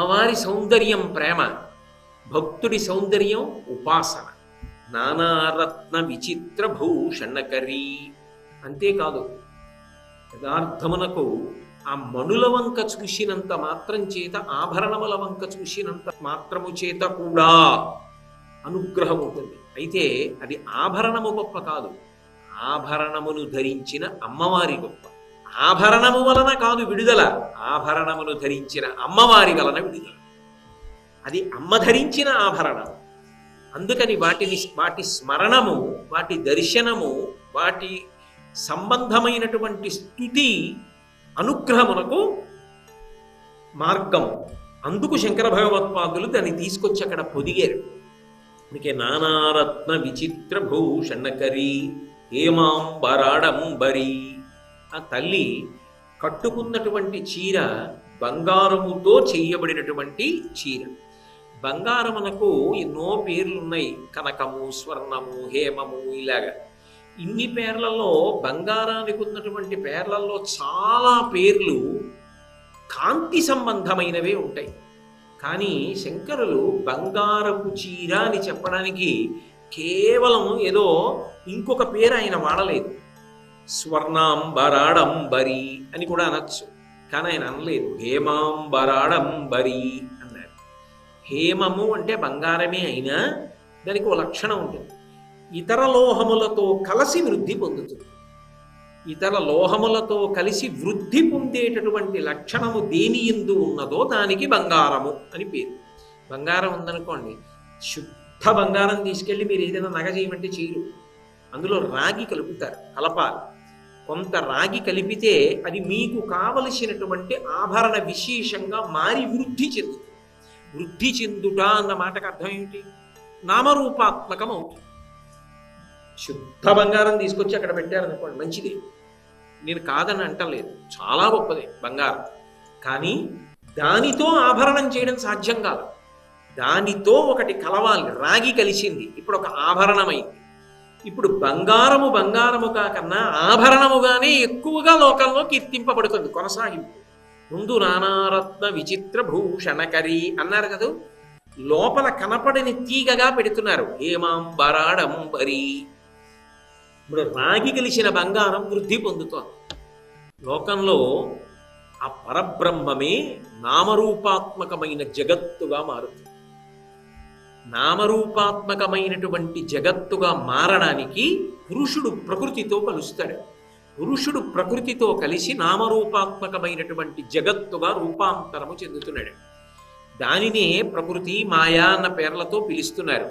అమ్మవారి సౌందర్యం ప్రేమ, భక్తుడి సౌందర్యం ఉపాసన. నానారత్న విచిత్ర భూషణకరీ. అంతేకాదు, యథార్థమునకు ఆ మణుల వంక చూసినంత మాత్రం చేత, ఆభరణముల వంక చూసినంత మాత్రము చేత కూడా అనుగ్రహం ఉంటుంది. అయితే అది ఆభరణము గొప్ప కాదు, ఆభరణమును ధరించిన అమ్మవారి గొప్ప. ఆభరణము వలన కాదు విడుదల, ఆభరణమును ధరించిన అమ్మవారి వలన విడుదల. అది అమ్మ ధరించిన ఆభరణం. అందుకని వాటి స్మరణము, వాటి దర్శనము, వాటి సంబంధమైనటువంటి స్తుతి అనుగ్రహమునకు మార్గం. అందుకు శంకర భగవత్పాదులు దాన్ని తీసుకొచ్చి అక్కడ పొదిగారు. అందుకే నానారత్న విచిత్ర భూషణకరీ హేమాంబరాడంబరి. ఆ తల్లి కట్టుకున్నటువంటి చీర బంగారముతో చేయబడినటువంటి చీర. బంగారమునకు ఎన్నో పేర్లున్నాయి, కనకము, స్వర్ణము, హేమము, ఇలాగా. ఇన్ని పేర్లలో బంగారానికి ఉన్నటువంటి పేర్లలో చాలా పేర్లు కాంతి సంబంధమైనవే ఉంటాయి. కానీ శంకరులు బంగారపు చీర అని చెప్పడానికి కేవలం ఏదో ఇంకొక పేరు ఆయన వాడలేదు. స్వర్ణాంబరాడంబరి అని కూడా అనొచ్చు, కానీ ఆయన అనలేదు. హేమాంబరాడంబరి అన్నారు. హేమము అంటే బంగారమే అయినా దానికి ఒక లక్షణం ఉంటుంది. ఇతర లోహములతో కలిసి వృద్ధి పొందుతుంది. ఇతర లోహములతో కలిసి వృద్ధి పొందేటటువంటి లక్షణము దేని యందు ఉన్నదో దానికి బంగారము అని పేరు. బంగారం ఉందనుకోండి, శుద్ధ బంగారం తీసుకెళ్ళి మీరు ఏదైనా నగ చేయమంటే చేయరు. అందులో రాగి కలుపుతారు, కలపాలి. కొంత రాగి కలిపితే అది మీకు కావలసినటువంటి ఆభరణ విశేషంగా మారి వృద్ధి చెందుతుంది. వృద్ధి చెందుట అన్న మాటకు అర్థం ఏమిటి? నామరూపాత్మకం అవుతుంది. శుద్ధ బంగారం తీసుకొచ్చి అక్కడ పెట్టారనుకోండి, మంచిదే, నేను కాదని అంటలేదు, చాలా గొప్పదే బంగారం. కానీ దానితో ఆభరణం చేయడం సాధ్యం కాదు. దానితో ఒకటి కలవాలి, రాగి కలిసింది, ఇప్పుడు ఒక ఆభరణమైంది. ఇప్పుడు బంగారము బంగారము కాకన్నా ఆభరణముగానే ఎక్కువగా లోకంలో కీర్తింపబడుతుంది. కొనసాగింపు. ముందు నానారత్న విచిత్ర భూషణకరీ అన్నారు కదా, లోపల కనపడని తీగగా పెడుతున్నారు హేమాంబరాడంబరి. ఇప్పుడు రాగి కలిసిన బంగారం వృద్ధి పొందుతోంది. లోకంలో ఆ పరబ్రహ్మమే నామరూపాత్మకమైన జగత్తుగా మారుతుంది. నామరూపాత్మకమైనటువంటి జగత్తుగా మారడానికి పురుషుడు ప్రకృతితో కలుస్తాడు. పురుషుడు ప్రకృతితో కలిసి నామరూపాత్మకమైనటువంటి జగత్తుగా రూపాంతరము చెందుతున్నాడు. దానినే ప్రకృతి, మాయా అన్న పేర్లతో పిలుస్తున్నారు.